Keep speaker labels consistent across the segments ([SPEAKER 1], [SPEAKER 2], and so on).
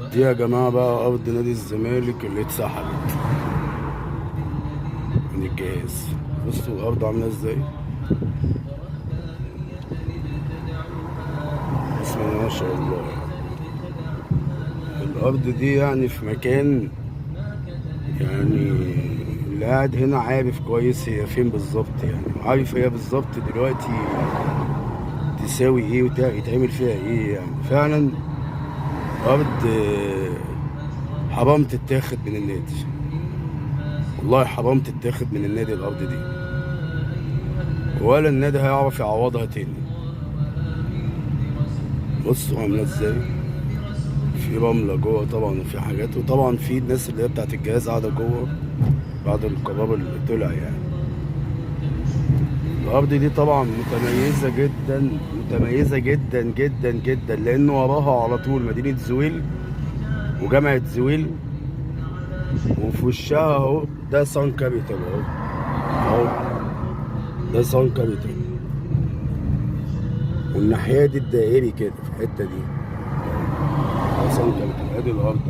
[SPEAKER 1] دي يا جماعة بقى أرض نادي الزمالك اللي اتسحبت من الجهاز. بصوا الأرض عاملة ازاي، بسم الله ما شاء الله. الأرض دي يعني في مكان، يعني اللي قاعد هنا عارف كويس هي فين بالظبط، يعني عارف هي بالظبط دلوقتي تساوي ايه ويتعمل فيها ايه. يعني فعلا أرض حرام تتاخد من النادي، والله حرام تتاخد من النادي الأرض دي، ولا النادي هيعرف يعوضها تاني. بصوا عاملة ازاي، في رملة جوه طبعا وفي حاجات، وطبعا في الناس اللي هي بتاعت الجهاز قاعدة جوه بعد القرار اللي طلع. يعني الأرض دي طبعا متميزة جدا، متميزة جدا جدا جدا، لأن وراها على طول مدينة زويل وجامعة زويل، وفي وشها اهو ده سان كابيتال اهو ده سان كابيتال، والناحية دي الدائري كده في الحتة دي ده سان كابيتال. ادي الأرض،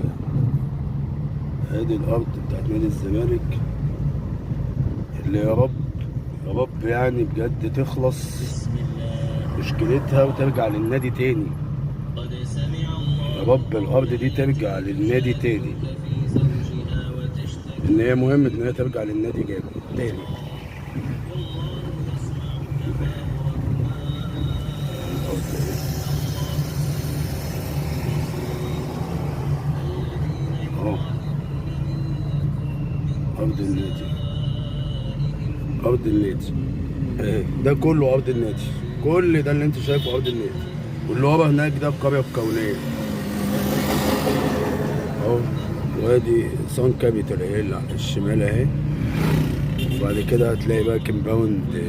[SPEAKER 1] ادي الأرض بتاعت نادي الزمالك اللي يا رب يا رب يعني بجد تخلص مشكلتها وترجع للنادي تاني. يا رب الأرض دي ترجع للنادي تاني، إن هي مهم إن هي ترجع للنادي جامد تاني. أهو أرض النادي، أرض النادي أهي، ده كله أرض النادي، كل ده اللي أنت شايفه أرض النادي، واللي ورا هناك ده القرية الكونية أهو. وادي سان كابيتال اهي اللي على الشمال اهي، وبعد كده هتلاقي بقى كمباوند